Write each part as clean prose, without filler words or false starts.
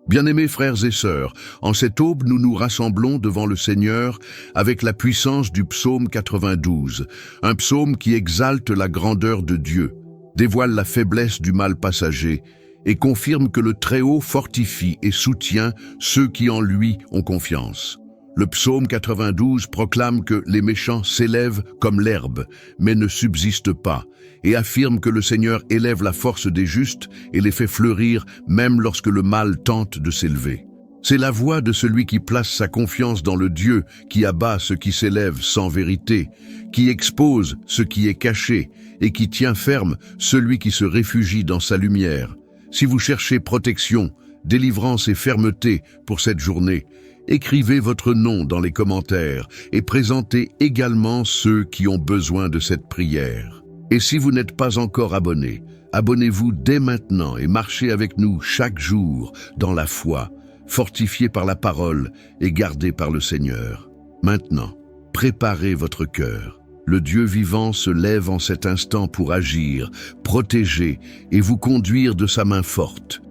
Bien-aimés frères et sœurs, en cette aube, nous nous rassemblons devant le Seigneur avec la puissance du psaume 92, un psaume qui exalte la grandeur de Dieu, dévoile la faiblesse du mal passager et confirme que le Très-Haut fortifie et soutient ceux qui en lui ont confiance. Le psaume 92 proclame que les méchants s'élèvent comme l'herbe, mais ne subsistent pas, et affirme que le Seigneur élève la force des justes et les fait fleurir même lorsque le mal tente de s'élever. C'est la voix de celui qui place sa confiance dans le Dieu qui abat ce qui s'élève sans vérité, qui expose ce qui est caché et qui tient ferme celui qui se réfugie dans sa lumière. Si vous cherchez protection, délivrance et fermeté pour cette journée, écrivez votre nom dans les commentaires et présentez également ceux qui ont besoin de cette prière. Et si vous n'êtes pas encore abonné, abonnez-vous dès maintenant et marchez avec nous chaque jour dans la foi, fortifié par la parole et gardé par le Seigneur. Maintenant, préparez votre cœur. Le Dieu vivant se lève en cet instant pour agir, protéger et vous conduire de sa main forte.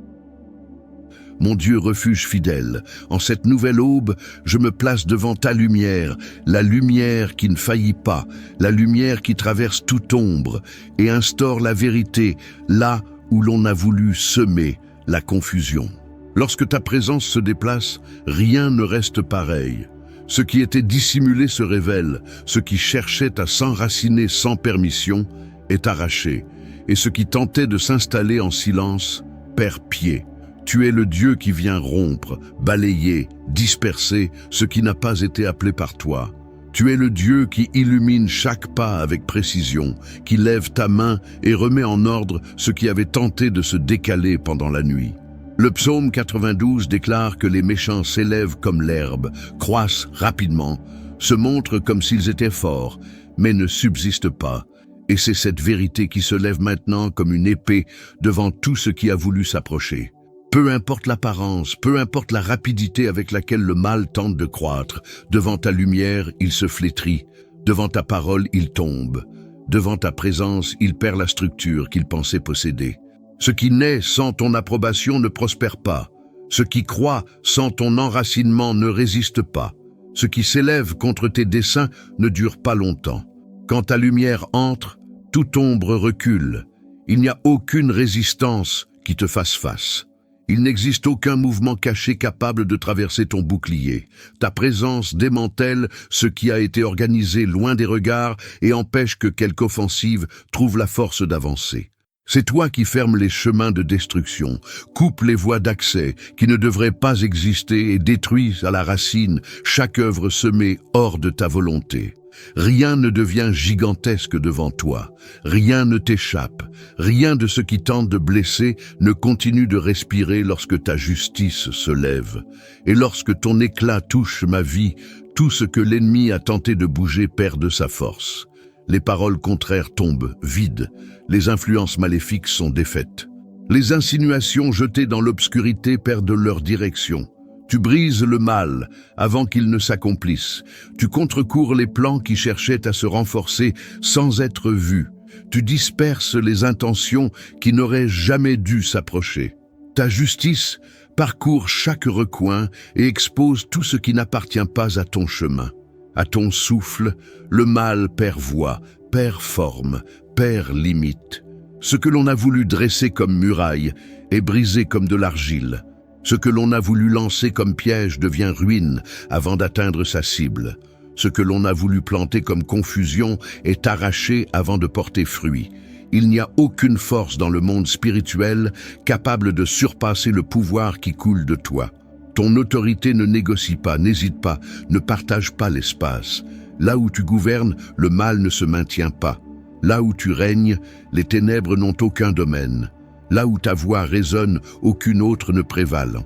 Mon Dieu refuge fidèle, en cette nouvelle aube, je me place devant ta lumière, la lumière qui ne faillit pas, la lumière qui traverse toute ombre et instaure la vérité là où l'on a voulu semer la confusion. Lorsque ta présence se déplace, rien ne reste pareil. Ce qui était dissimulé se révèle, ce qui cherchait à s'enraciner sans permission est arraché, et ce qui tentait de s'installer en silence perd pied. Tu es le Dieu qui vient rompre, balayer, disperser ce qui n'a pas été appelé par toi. Tu es le Dieu qui illumine chaque pas avec précision, qui lève ta main et remet en ordre ce qui avait tenté de se décaler pendant la nuit. Le psaume 92 déclare que les méchants s'élèvent comme l'herbe, croissent rapidement, se montrent comme s'ils étaient forts, mais ne subsistent pas. Et c'est cette vérité qui se lève maintenant comme une épée devant tout ce qui a voulu s'approcher. Peu importe l'apparence, peu importe la rapidité avec laquelle le mal tente de croître, devant ta lumière, il se flétrit, devant ta parole, il tombe, devant ta présence, il perd la structure qu'il pensait posséder. Ce qui naît sans ton approbation ne prospère pas, ce qui croît sans ton enracinement ne résiste pas, ce qui s'élève contre tes desseins ne dure pas longtemps. Quand ta lumière entre, toute ombre recule, il n'y a aucune résistance qui te fasse face. Il n'existe aucun mouvement caché capable de traverser ton bouclier. Ta présence démantèle ce qui a été organisé loin des regards et empêche que quelque offensive trouve la force d'avancer. C'est toi qui fermes les chemins de destruction, coupe les voies d'accès qui ne devraient pas exister et détruis à la racine chaque œuvre semée hors de ta volonté. Rien ne devient gigantesque devant toi, rien ne t'échappe, rien de ce qui tente de blesser ne continue de respirer lorsque ta justice se lève. Et lorsque ton éclat touche ma vie, tout ce que l'ennemi a tenté de bouger perd de sa force. Les paroles contraires tombent, vides, les influences maléfiques sont défaites. Les insinuations jetées dans l'obscurité perdent leur direction. Tu brises le mal avant qu'il ne s'accomplisse. Tu contrecours les plans qui cherchaient à se renforcer sans être vus. Tu disperses les intentions qui n'auraient jamais dû s'approcher. Ta justice parcourt chaque recoin et expose tout ce qui n'appartient pas à ton chemin. À ton souffle, le mal perd voix, perd forme, perd limite. Ce que l'on a voulu dresser comme muraille est brisé comme de l'argile. Ce que l'on a voulu lancer comme piège devient ruine avant d'atteindre sa cible. Ce que l'on a voulu planter comme confusion est arraché avant de porter fruit. Il n'y a aucune force dans le monde spirituel capable de surpasser le pouvoir qui coule de toi. Ton autorité ne négocie pas, n'hésite pas, ne partage pas l'espace. Là où tu gouvernes, le mal ne se maintient pas. Là où tu règnes, les ténèbres n'ont aucun domaine. Là où ta voix résonne, aucune autre ne prévale.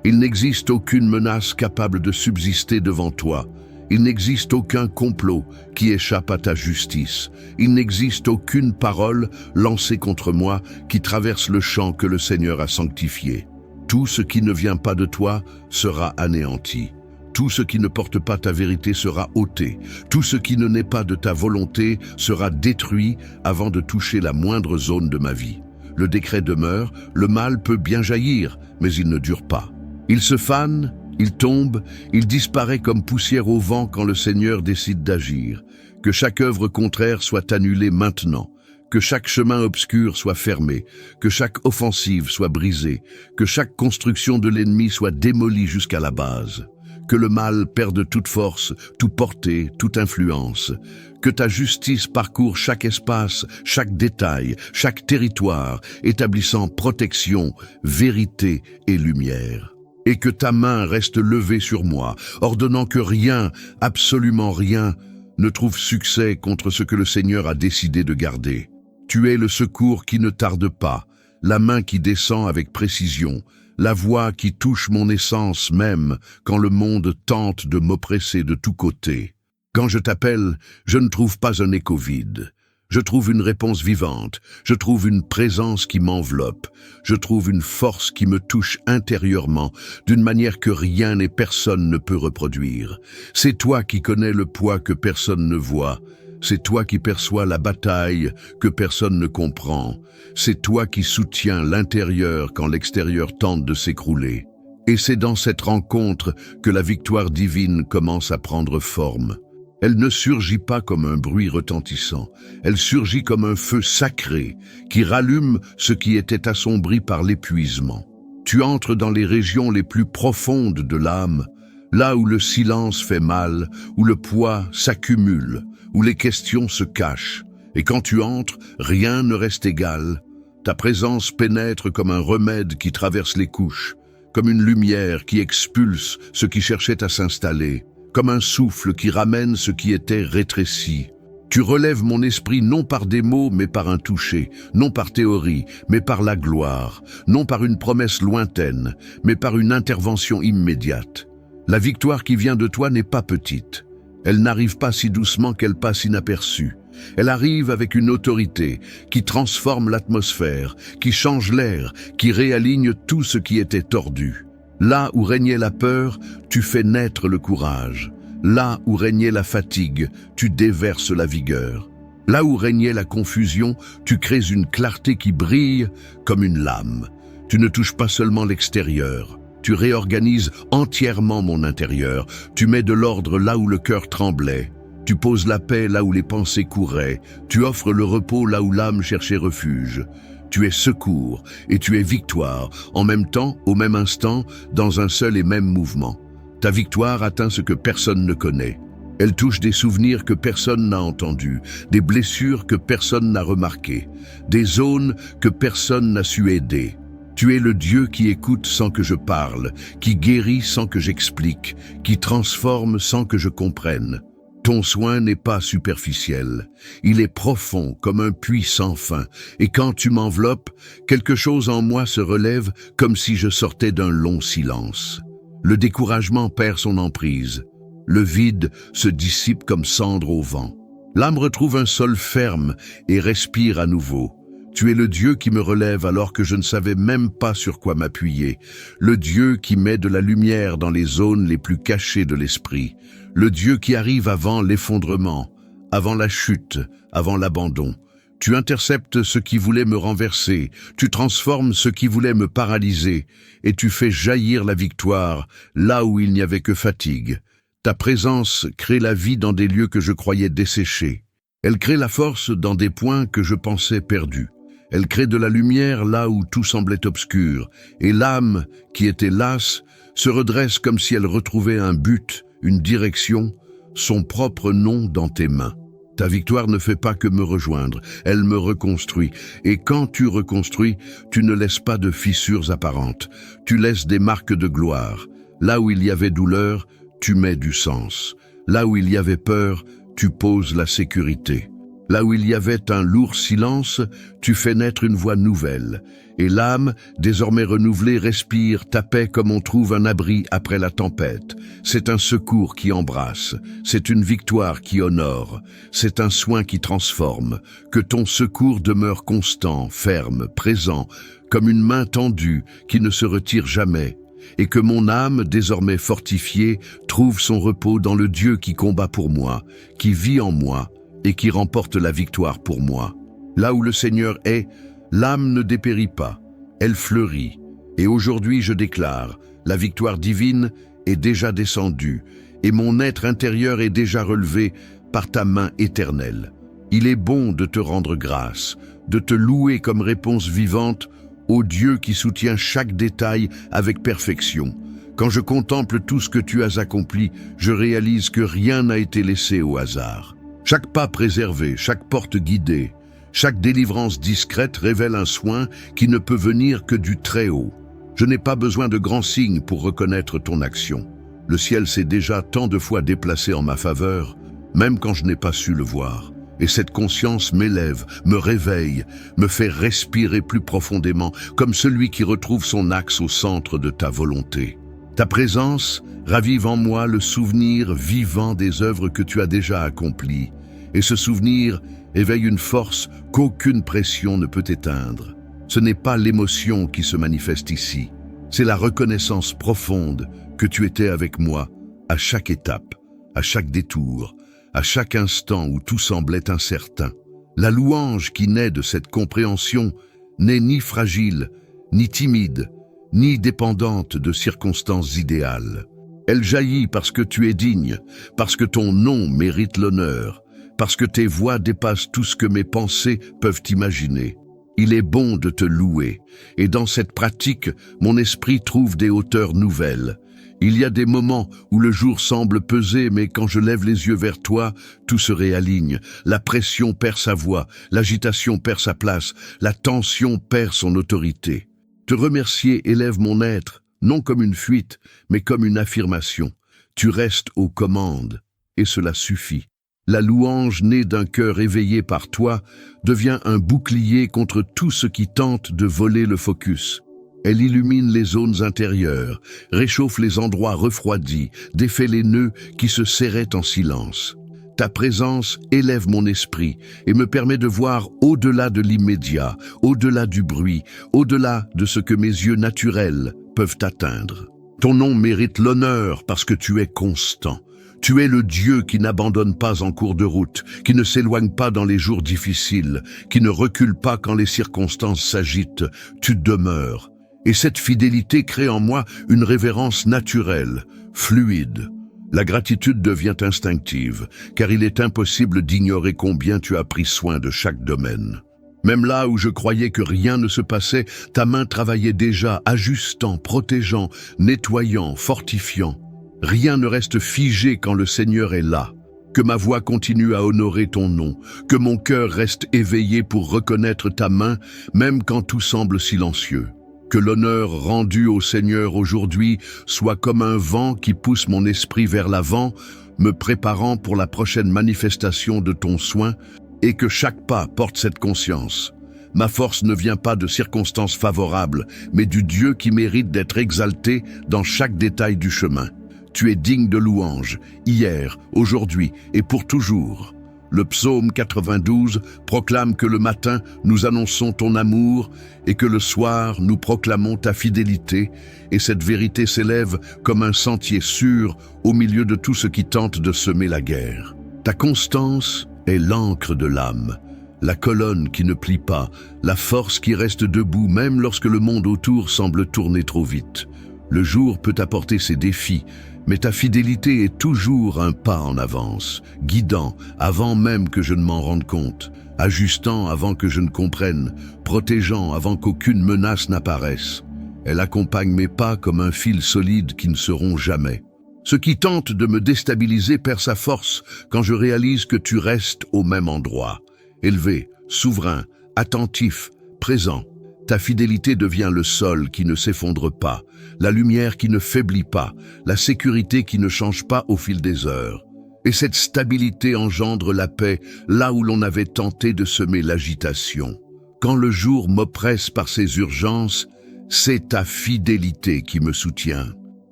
Il n'existe aucune menace capable de subsister devant toi. Il n'existe aucun complot qui échappe à ta justice. Il n'existe aucune parole lancée contre moi qui traverse le champ que le Seigneur a sanctifié. Tout ce qui ne vient pas de toi sera anéanti. Tout ce qui ne porte pas ta vérité sera ôté. Tout ce qui ne naît pas de ta volonté sera détruit avant de toucher la moindre zone de ma vie. Le décret demeure, le mal peut bien jaillir, mais il ne dure pas. Il se fane, il tombe, il disparaît comme poussière au vent quand le Seigneur décide d'agir. Que chaque œuvre contraire soit annulée maintenant. Que chaque chemin obscur soit fermé, que chaque offensive soit brisée, que chaque construction de l'ennemi soit démolie jusqu'à la base. Que le mal perde toute force, toute portée, toute influence. Que ta justice parcourt chaque espace, chaque détail, chaque territoire, établissant protection, vérité et lumière. Et que ta main reste levée sur moi, ordonnant que rien, absolument rien, ne trouve succès contre ce que le Seigneur a décidé de garder. Tu es le secours qui ne tarde pas, la main qui descend avec précision, la voix qui touche mon essence même quand le monde tente de m'oppresser de tous côtés. Quand je t'appelle, je ne trouve pas un écho vide. Je trouve une réponse vivante, je trouve une présence qui m'enveloppe, je trouve une force qui me touche intérieurement d'une manière que rien et personne ne peut reproduire. C'est toi qui connais le poids que personne ne voit. C'est toi qui perçois la bataille que personne ne comprend. C'est toi qui soutiens l'intérieur quand l'extérieur tente de s'écrouler. Et c'est dans cette rencontre que la victoire divine commence à prendre forme. Elle ne surgit pas comme un bruit retentissant, elle surgit comme un feu sacré qui rallume ce qui était assombri par l'épuisement. Tu entres dans les régions les plus profondes de l'âme, là où le silence fait mal, où le poids s'accumule, où les questions se cachent. Et quand tu entres, rien ne reste égal. Ta présence pénètre comme un remède qui traverse les couches, comme une lumière qui expulse ce qui cherchait à s'installer, comme un souffle qui ramène ce qui était rétréci. Tu relèves mon esprit non par des mots, mais par un toucher, non par théorie, mais par la gloire, non par une promesse lointaine, mais par une intervention immédiate. La victoire qui vient de toi n'est pas petite. Elle n'arrive pas si doucement qu'elle passe inaperçue. Elle arrive avec une autorité qui transforme l'atmosphère, qui change l'air, qui réaligne tout ce qui était tordu. Là où régnait la peur, tu fais naître le courage. Là où régnait la fatigue, tu déverses la vigueur. Là où régnait la confusion, tu crées une clarté qui brille comme une lame. Tu ne touches pas seulement l'extérieur. Tu réorganises entièrement mon intérieur. Tu mets de l'ordre là où le cœur tremblait. Tu poses la paix là où les pensées couraient. Tu offres le repos là où l'âme cherchait refuge. Tu es secours et tu es victoire, en même temps, au même instant, dans un seul et même mouvement. Ta victoire atteint ce que personne ne connaît. Elle touche des souvenirs que personne n'a entendus, des blessures que personne n'a remarquées, des zones que personne n'a su aider. Tu es le Dieu qui écoute sans que je parle, qui guérit sans que j'explique, qui transforme sans que je comprenne. Ton soin n'est pas superficiel, il est profond comme un puits sans fin, et quand tu m'enveloppes, quelque chose en moi se relève comme si je sortais d'un long silence. Le découragement perd son emprise, le vide se dissipe comme cendre au vent. L'âme retrouve un sol ferme et respire à nouveau. Tu es le Dieu qui me relève alors que je ne savais même pas sur quoi m'appuyer, le Dieu qui met de la lumière dans les zones les plus cachées de l'esprit, le Dieu qui arrive avant l'effondrement, avant la chute, avant l'abandon. Tu interceptes ce qui voulait me renverser, tu transformes ce qui voulait me paralyser, et tu fais jaillir la victoire là où il n'y avait que fatigue. Ta présence crée la vie dans des lieux que je croyais desséchés. Elle crée la force dans des points que je pensais perdus. Elle crée de la lumière là où tout semblait obscur, et l'âme, qui était lasse, se redresse comme si elle retrouvait un but, une direction, son propre nom dans tes mains. Ta victoire ne fait pas que me rejoindre, elle me reconstruit, et quand tu reconstruis, tu ne laisses pas de fissures apparentes, tu laisses des marques de gloire. Là où il y avait douleur, tu mets du sens. Là où il y avait peur, tu poses la sécurité. Là où il y avait un lourd silence, tu fais naître une voix nouvelle. Et l'âme, désormais renouvelée, respire ta paix comme on trouve un abri après la tempête. C'est un secours qui embrasse, c'est une victoire qui honore, c'est un soin qui transforme. Que ton secours demeure constant, ferme, présent, comme une main tendue qui ne se retire jamais. Et que mon âme, désormais fortifiée, trouve son repos dans le Dieu qui combat pour moi, qui vit en moi, et qui remporte la victoire pour moi. Là où le Seigneur est, l'âme ne dépérit pas, elle fleurit. Et aujourd'hui je déclare, la victoire divine est déjà descendue, et mon être intérieur est déjà relevé par ta main éternelle. Il est bon de te rendre grâce, de te louer comme réponse vivante au Dieu qui soutient chaque détail avec perfection. Quand je contemple tout ce que tu as accompli, je réalise que rien n'a été laissé au hasard. Chaque pas préservé, chaque porte guidée, chaque délivrance discrète révèle un soin qui ne peut venir que du Très-Haut. Je n'ai pas besoin de grands signes pour reconnaître ton action. Le ciel s'est déjà tant de fois déplacé en ma faveur, même quand je n'ai pas su le voir. Et cette conscience m'élève, me réveille, me fait respirer plus profondément, comme celui qui retrouve son axe au centre de ta volonté. Ta présence ravive en moi le souvenir vivant des œuvres que tu as déjà accomplies, et ce souvenir éveille une force qu'aucune pression ne peut éteindre. Ce n'est pas l'émotion qui se manifeste ici, c'est la reconnaissance profonde que tu étais avec moi à chaque étape, à chaque détour, à chaque instant où tout semblait incertain. La louange qui naît de cette compréhension n'est ni fragile, ni timide, ni dépendante de circonstances idéales. Elle jaillit parce que tu es digne, parce que ton nom mérite l'honneur, parce que tes voix dépassent tout ce que mes pensées peuvent imaginer. Il est bon de te louer, et dans cette pratique, mon esprit trouve des hauteurs nouvelles. Il y a des moments où le jour semble peser, mais quand je lève les yeux vers toi, tout se réaligne. La pression perd sa voix, l'agitation perd sa place, la tension perd son autorité. Te remercier élève mon être, non comme une fuite, mais comme une affirmation. Tu restes aux commandes, et cela suffit. La louange née d'un cœur éveillé par toi devient un bouclier contre tout ce qui tente de voler le focus. Elle illumine les zones intérieures, réchauffe les endroits refroidis, défait les nœuds qui se serraient en silence. Ta présence élève mon esprit et me permet de voir au-delà de l'immédiat, au-delà du bruit, au-delà de ce que mes yeux naturels peuvent atteindre. Ton nom mérite l'honneur parce que tu es constant. Tu es le Dieu qui n'abandonne pas en cours de route, qui ne s'éloigne pas dans les jours difficiles, qui ne recule pas quand les circonstances s'agitent. Tu demeures. Et cette fidélité crée en moi une révérence naturelle, fluide. La gratitude devient instinctive, car il est impossible d'ignorer combien tu as pris soin de chaque domaine. Même là où je croyais que rien ne se passait, ta main travaillait déjà, ajustant, protégeant, nettoyant, fortifiant. Rien ne reste figé quand le Seigneur est là. Que ma voix continue à honorer ton nom, que mon cœur reste éveillé pour reconnaître ta main, même quand tout semble silencieux. Que l'honneur rendu au Seigneur aujourd'hui soit comme un vent qui pousse mon esprit vers l'avant, me préparant pour la prochaine manifestation de ton soin, et que chaque pas porte cette conscience. Ma force ne vient pas de circonstances favorables, mais du Dieu qui mérite d'être exalté dans chaque détail du chemin. Tu es digne de louange, hier, aujourd'hui et pour toujours. Le psaume 92 proclame que le matin, nous annonçons ton amour et que le soir, nous proclamons ta fidélité, et cette vérité s'élève comme un sentier sûr au milieu de tout ce qui tente de semer la guerre. Ta constance est l'encre de l'âme, la colonne qui ne plie pas, la force qui reste debout même lorsque le monde autour semble tourner trop vite. Le jour peut apporter ses défis, mais ta fidélité est toujours un pas en avance, guidant avant même que je ne m'en rende compte, ajustant avant que je ne comprenne, protégeant avant qu'aucune menace n'apparaisse. Elle accompagne mes pas comme un fil solide qui ne se rompt jamais. Ce qui tente de me déstabiliser perd sa force quand je réalise que tu restes au même endroit, élevé, souverain, attentif, présent. Ta fidélité devient le sol qui ne s'effondre pas, la lumière qui ne faiblit pas, la sécurité qui ne change pas au fil des heures. Et cette stabilité engendre la paix là où l'on avait tenté de semer l'agitation. Quand le jour m'oppresse par ses urgences, c'est ta fidélité qui me soutient.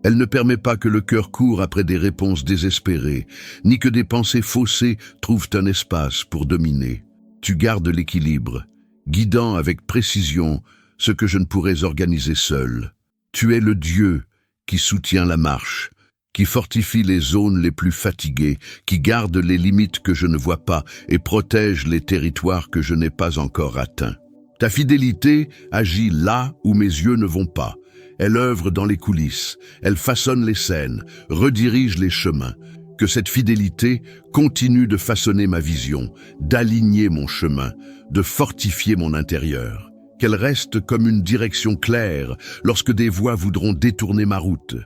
Elle ne permet pas que le cœur court après des réponses désespérées, ni que des pensées faussées trouvent un espace pour dominer. Tu gardes l'équilibre, guidant avec précision ce que je ne pourrais organiser seul. Tu es le Dieu qui soutient la marche, qui fortifie les zones les plus fatiguées, qui garde les limites que je ne vois pas et protège les territoires que je n'ai pas encore atteints. Ta fidélité agit là où mes yeux ne vont pas, Elle œuvre dans les coulisses, elle façonne les scènes, redirige les chemins. Que cette fidélité continue de façonner ma vision, d'aligner mon chemin, de fortifier mon intérieur. Qu'elle reste comme une direction claire lorsque des voies voudront détourner ma route.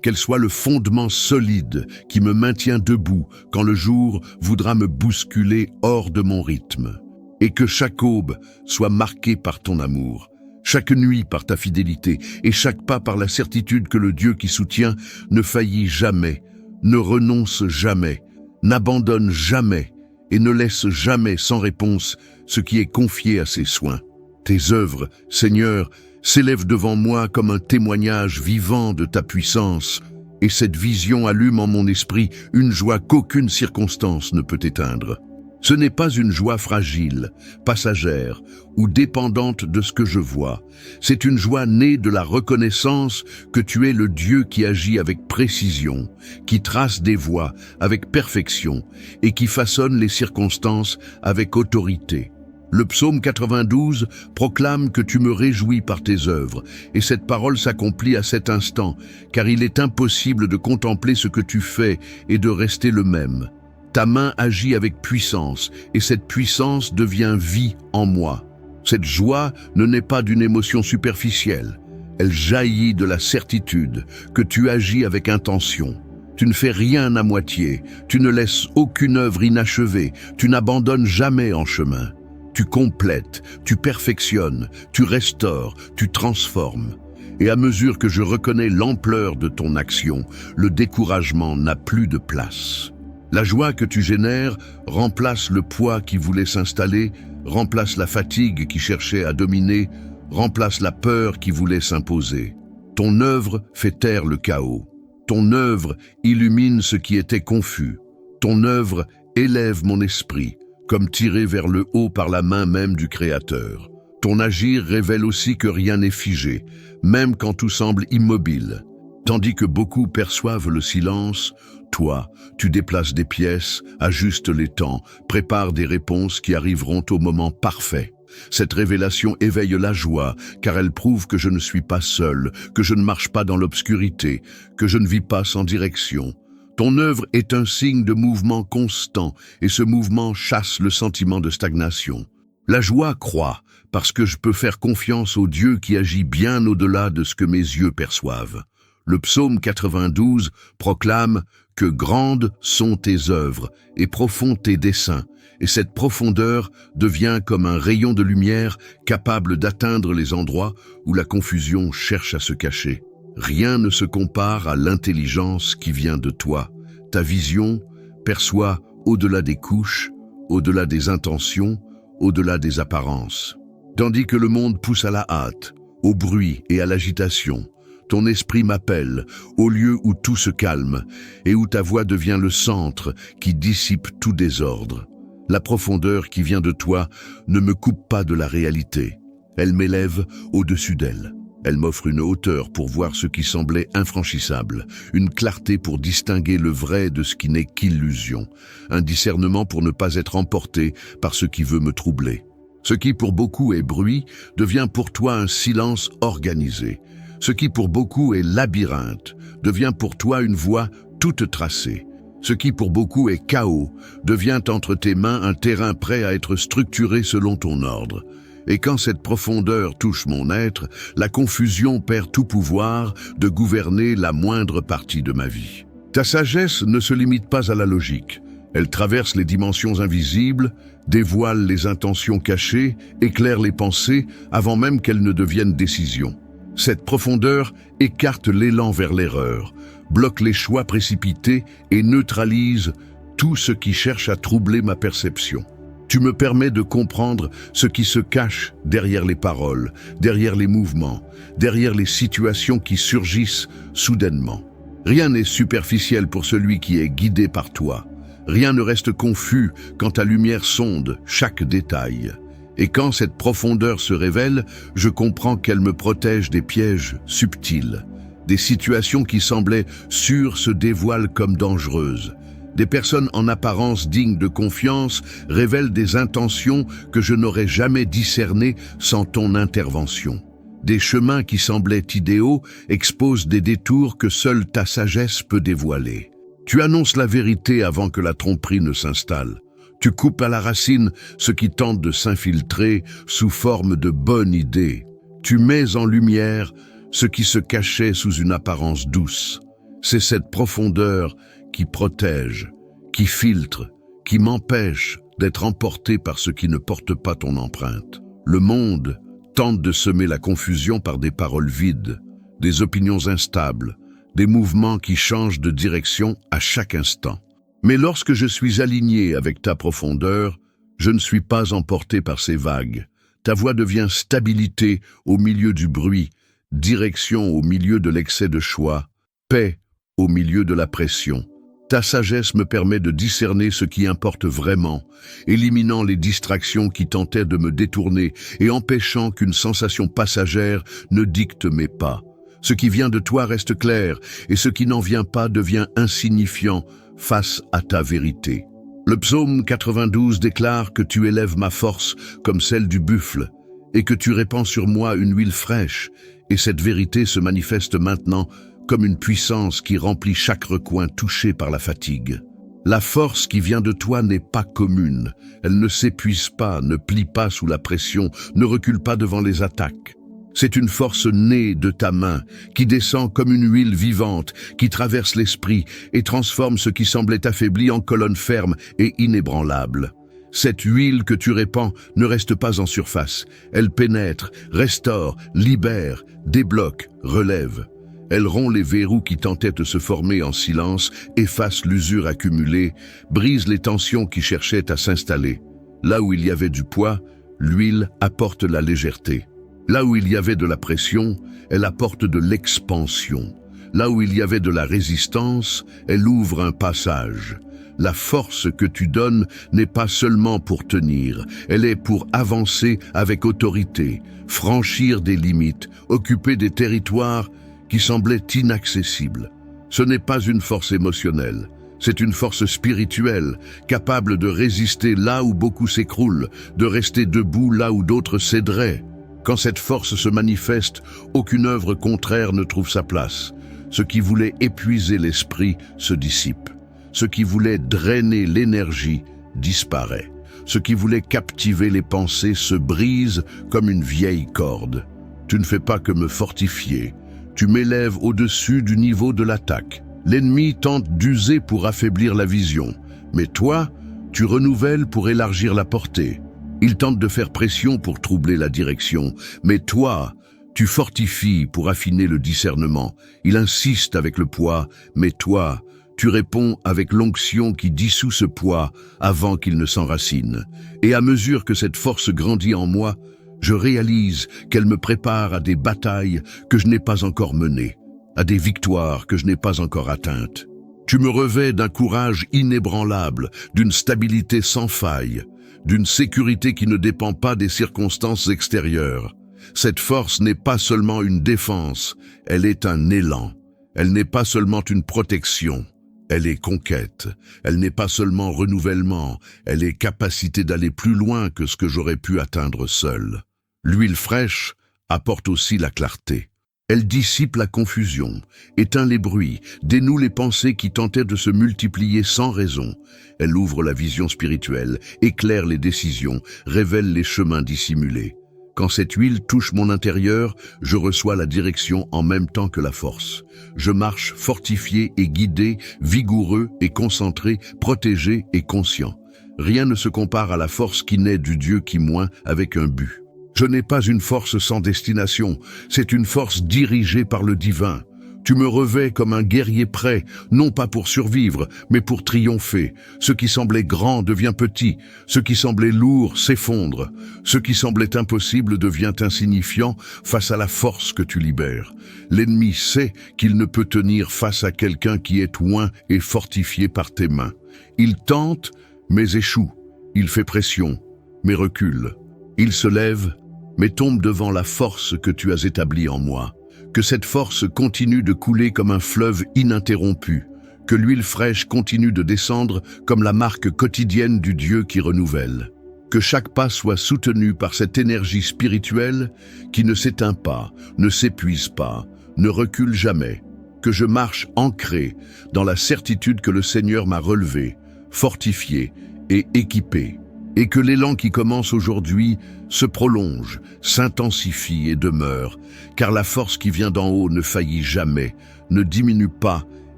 Qu'elle soit le fondement solide qui me maintient debout quand le jour voudra me bousculer hors de mon rythme. Et que chaque aube soit marquée par ton amour, chaque nuit par ta fidélité et chaque pas par la certitude que le Dieu qui soutient ne faillit jamais, ne renonce jamais, n'abandonne jamais et ne laisse jamais sans réponse ce qui est confié à ses soins. Tes œuvres, Seigneur, s'élèvent devant moi comme un témoignage vivant de ta puissance, et cette vision allume en mon esprit une joie qu'aucune circonstance ne peut éteindre. Ce n'est pas une joie fragile, passagère ou dépendante de ce que je vois. C'est une joie née de la reconnaissance que tu es le Dieu qui agit avec précision, qui trace des voies avec perfection et qui façonne les circonstances avec autorité. Le psaume 92 proclame que tu me réjouis par tes œuvres, et cette parole s'accomplit à cet instant, car il est impossible de contempler ce que tu fais et de rester le même. Ta main agit avec puissance, et cette puissance devient vie en moi. Cette joie ne naît pas d'une émotion superficielle. Elle jaillit de la certitude que tu agis avec intention. Tu ne fais rien à moitié, tu ne laisses aucune œuvre inachevée, tu n'abandonnes jamais en chemin. Tu complètes, tu perfectionnes, tu restaures, tu transformes. Et à mesure que je reconnais l'ampleur de ton action, le découragement n'a plus de place. La joie que tu génères remplace le poids qui voulait s'installer, remplace la fatigue qui cherchait à dominer, remplace la peur qui voulait s'imposer. Ton œuvre fait taire le chaos. Ton œuvre illumine ce qui était confus. Ton œuvre élève mon esprit, comme tiré vers le haut par la main même du Créateur. Ton agir révèle aussi que rien n'est figé, même quand tout semble immobile. Tandis que beaucoup perçoivent le silence, toi, tu déplaces des pièces, ajustes les temps, prépares des réponses qui arriveront au moment parfait. Cette révélation éveille la joie, car elle prouve que je ne suis pas seul, que je ne marche pas dans l'obscurité, que je ne vis pas sans direction. Ton œuvre est un signe de mouvement constant, et ce mouvement chasse le sentiment de stagnation. La joie croît, parce que je peux faire confiance au Dieu qui agit bien au-delà de ce que mes yeux perçoivent. Le psaume 92 proclame que grandes sont tes œuvres et profonds tes desseins, et cette profondeur devient comme un rayon de lumière capable d'atteindre les endroits où la confusion cherche à se cacher. Rien ne se compare à l'intelligence qui vient de toi. Ta vision perçoit au-delà des couches, au-delà des intentions, au-delà des apparences. Tandis que le monde pousse à la hâte, au bruit et à l'agitation, ton esprit m'appelle au lieu où tout se calme et où ta voix devient le centre qui dissipe tout désordre. La profondeur qui vient de toi ne me coupe pas de la réalité. Elle m'élève au-dessus d'elle. Elle m'offre une hauteur pour voir ce qui semblait infranchissable, une clarté pour distinguer le vrai de ce qui n'est qu'illusion, un discernement pour ne pas être emporté par ce qui veut me troubler. Ce qui pour beaucoup est bruit devient pour toi un silence organisé. Ce qui pour beaucoup est labyrinthe devient pour toi une voie toute tracée. Ce qui pour beaucoup est chaos devient entre tes mains un terrain prêt à être structuré selon ton ordre. Et quand cette profondeur touche mon être, la confusion perd tout pouvoir de gouverner la moindre partie de ma vie. Ta sagesse ne se limite pas à la logique. Elle traverse les dimensions invisibles, dévoile les intentions cachées, éclaire les pensées avant même qu'elles ne deviennent décisions. Cette profondeur écarte l'élan vers l'erreur, bloque les choix précipités et neutralise tout ce qui cherche à troubler ma perception. Tu me permets de comprendre ce qui se cache derrière les paroles, derrière les mouvements, derrière les situations qui surgissent soudainement. Rien n'est superficiel pour celui qui est guidé par toi. Rien ne reste confus quand ta lumière sonde chaque détail. Et quand cette profondeur se révèle, je comprends qu'elle me protège des pièges subtils. Des situations qui semblaient sûres se dévoilent comme dangereuses. Des personnes en apparence dignes de confiance révèlent des intentions que je n'aurais jamais discernées sans ton intervention. Des chemins qui semblaient idéaux exposent des détours que seule ta sagesse peut dévoiler. Tu annonces la vérité avant que la tromperie ne s'installe. Tu coupes à la racine ce qui tente de s'infiltrer sous forme de bonnes idées. Tu mets en lumière ce qui se cachait sous une apparence douce. C'est cette profondeur qui protège, qui filtre, qui m'empêche d'être emporté par ce qui ne porte pas ton empreinte. Le monde tente de semer la confusion par des paroles vides, des opinions instables, des mouvements qui changent de direction à chaque instant. Mais lorsque je suis aligné avec ta profondeur, je ne suis pas emporté par ces vagues. Ta voix devient stabilité au milieu du bruit, direction au milieu de l'excès de choix, paix au milieu de la pression. Ta sagesse me permet de discerner ce qui importe vraiment, éliminant les distractions qui tentaient de me détourner et empêchant qu'une sensation passagère ne dicte mes pas. Ce qui vient de toi reste clair, et ce qui n'en vient pas devient insignifiant face à ta vérité. Le psaume 92 déclare que tu élèves ma force comme celle du buffle, et que tu répands sur moi une huile fraîche, et cette vérité se manifeste maintenant comme une puissance qui remplit chaque recoin touché par la fatigue. La force qui vient de toi n'est pas commune. Elle ne s'épuise pas, ne plie pas sous la pression, ne recule pas devant les attaques. C'est une force née de ta main, qui descend comme une huile vivante, qui traverse l'esprit et transforme ce qui semblait affaibli en colonne ferme et inébranlable. Cette huile que tu répands ne reste pas en surface. Elle pénètre, restaure, libère, débloque, relève. Elle rompt les verrous qui tentaient de se former en silence, efface l'usure accumulée, brise les tensions qui cherchaient à s'installer. Là où il y avait du poids, l'huile apporte la légèreté. Là où il y avait de la pression, elle apporte de l'expansion. Là où il y avait de la résistance, elle ouvre un passage. La force que tu donnes n'est pas seulement pour tenir, elle est pour avancer avec autorité, franchir des limites, occuper des territoires qui semblaient inaccessibles. Ce n'est pas une force émotionnelle, c'est une force spirituelle, capable de résister là où beaucoup s'écroulent, de rester debout là où d'autres céderaient. Quand cette force se manifeste, aucune œuvre contraire ne trouve sa place. Ce qui voulait épuiser l'esprit se dissipe. Ce qui voulait drainer l'énergie disparaît. Ce qui voulait captiver les pensées se brise comme une vieille corde. Tu ne fais pas que me fortifier. Tu m'élèves au-dessus du niveau de l'attaque. L'ennemi tente d'user pour affaiblir la vision. Mais toi, tu renouvelles pour élargir la portée. Il tente de faire pression pour troubler la direction. Mais toi, tu fortifies pour affiner le discernement. Il insiste avec le poids. Mais toi, tu réponds avec l'onction qui dissout ce poids avant qu'il ne s'enracine. Et à mesure que cette force grandit en moi, je réalise qu'elle me prépare à des batailles que je n'ai pas encore menées, à des victoires que je n'ai pas encore atteintes. Tu me revêts d'un courage inébranlable, d'une stabilité sans faille, d'une sécurité qui ne dépend pas des circonstances extérieures. Cette force n'est pas seulement une défense, elle est un élan. Elle n'est pas seulement une protection, elle est conquête. Elle n'est pas seulement renouvellement, elle est capacité d'aller plus loin que ce que j'aurais pu atteindre seul. L'huile fraîche apporte aussi la clarté. Elle dissipe la confusion, éteint les bruits, dénoue les pensées qui tentaient de se multiplier sans raison. Elle ouvre la vision spirituelle, éclaire les décisions, révèle les chemins dissimulés. Quand cette huile touche mon intérieur, je reçois la direction en même temps que la force. Je marche fortifié et guidé, vigoureux et concentré, protégé et conscient. Rien ne se compare à la force qui naît du Dieu qui m'oint avec un but. Je n'ai pas une force sans destination, c'est une force dirigée par le divin. Tu me revêts comme un guerrier prêt, non pas pour survivre, mais pour triompher. Ce qui semblait grand devient petit, ce qui semblait lourd s'effondre, ce qui semblait impossible devient insignifiant face à la force que tu libères. L'ennemi sait qu'il ne peut tenir face à quelqu'un qui est oint et fortifié par tes mains. Il tente, mais échoue. Il fait pression, mais recule. Il se lève, mais tombe devant la force que tu as établie en moi. Que cette force continue de couler comme un fleuve ininterrompu, que l'huile fraîche continue de descendre comme la marque quotidienne du Dieu qui renouvelle. Que chaque pas soit soutenu par cette énergie spirituelle qui ne s'éteint pas, ne s'épuise pas, ne recule jamais. Que je marche ancré dans la certitude que le Seigneur m'a relevé, fortifié et équipé. Et que l'élan qui commence aujourd'hui se prolonge, s'intensifie et demeure, car la force qui vient d'en haut ne faillit jamais, ne diminue pas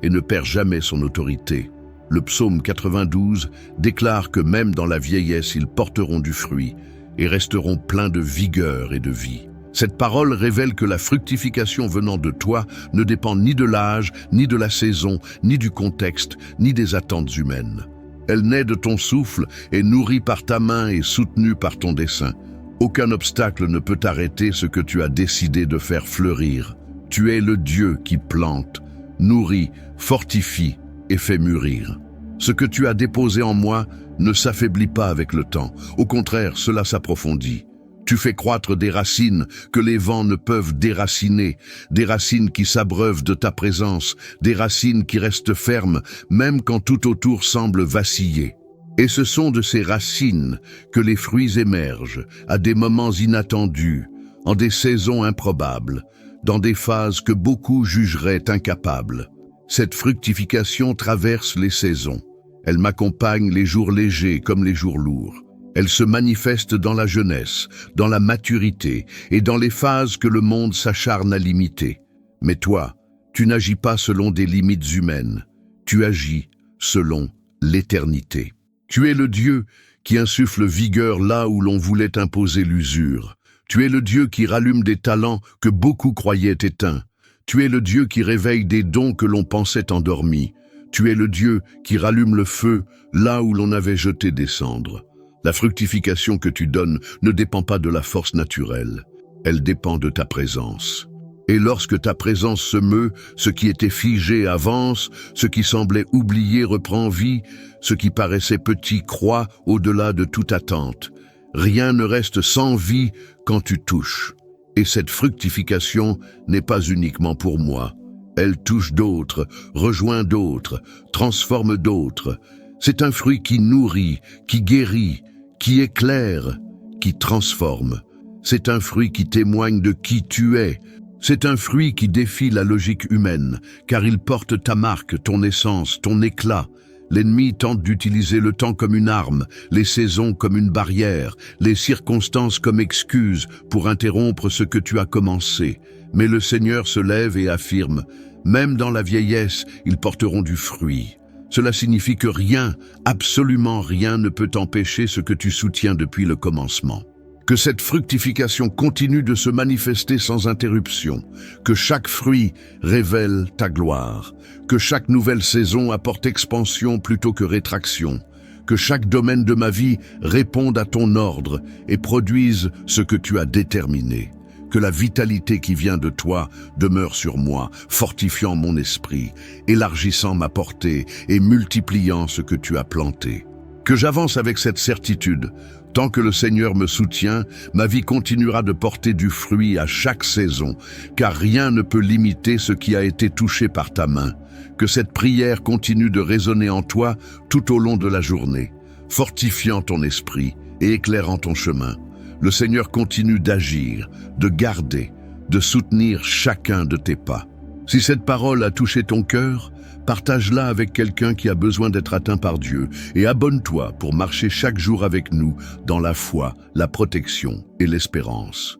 et ne perd jamais son autorité. Le psaume 92 déclare que même dans la vieillesse, ils porteront du fruit et resteront pleins de vigueur et de vie. Cette parole révèle que la fructification venant de toi ne dépend ni de l'âge, ni de la saison, ni du contexte, ni des attentes humaines. Elle naît de ton souffle, est nourrie par ta main et soutenue par ton dessein. Aucun obstacle ne peut arrêter ce que tu as décidé de faire fleurir. Tu es le Dieu qui plante, nourrit, fortifie et fait mûrir. Ce que tu as déposé en moi ne s'affaiblit pas avec le temps. Au contraire, cela s'approfondit. Tu fais croître des racines que les vents ne peuvent déraciner, des racines qui s'abreuvent de ta présence, des racines qui restent fermes, même quand tout autour semble vaciller. Et ce sont de ces racines que les fruits émergent, à des moments inattendus, en des saisons improbables, dans des phases que beaucoup jugeraient incapables. Cette fructification traverse les saisons. Elle m'accompagne les jours légers comme les jours lourds. Elle se manifeste dans la jeunesse, dans la maturité et dans les phases que le monde s'acharne à limiter. Mais toi, tu n'agis pas selon des limites humaines. Tu agis selon l'éternité. Tu es le Dieu qui insuffle vigueur là où l'on voulait imposer l'usure. Tu es le Dieu qui rallume des talents que beaucoup croyaient éteints. Tu es le Dieu qui réveille des dons que l'on pensait endormis. Tu es le Dieu qui rallume le feu là où l'on avait jeté des cendres. La fructification que tu donnes ne dépend pas de la force naturelle, elle dépend de ta présence. Et lorsque ta présence se meut, ce qui était figé avance, ce qui semblait oublié reprend vie, ce qui paraissait petit croît au-delà de toute attente. Rien ne reste sans vie quand tu touches. Et cette fructification n'est pas uniquement pour moi. Elle touche d'autres, rejoint d'autres, transforme d'autres. C'est un fruit qui nourrit, qui guérit, qui éclaire, qui transforme. C'est un fruit qui témoigne de qui tu es. C'est un fruit qui défie la logique humaine, car il porte ta marque, ton essence, ton éclat. L'ennemi tente d'utiliser le temps comme une arme, les saisons comme une barrière, les circonstances comme excuse pour interrompre ce que tu as commencé. Mais le Seigneur se lève et affirme, même dans la vieillesse, ils porteront du fruit. Cela signifie que rien, absolument rien ne peut empêcher ce que tu soutiens depuis le commencement. Que cette fructification continue de se manifester sans interruption, que chaque fruit révèle ta gloire, que chaque nouvelle saison apporte expansion plutôt que rétraction, que chaque domaine de ma vie réponde à ton ordre et produise ce que tu as déterminé. Que la vitalité qui vient de toi demeure sur moi, fortifiant mon esprit, élargissant ma portée et multipliant ce que tu as planté. Que j'avance avec cette certitude. Tant que le Seigneur me soutient, ma vie continuera de porter du fruit à chaque saison, car rien ne peut limiter ce qui a été touché par ta main. Que cette prière continue de résonner en toi tout au long de la journée, fortifiant ton esprit et éclairant ton chemin. Le Seigneur continue d'agir, de garder, de soutenir chacun de tes pas. Si cette parole a touché ton cœur, partage-la avec quelqu'un qui a besoin d'être atteint par Dieu et abonne-toi pour marcher chaque jour avec nous dans la foi, la protection et l'espérance.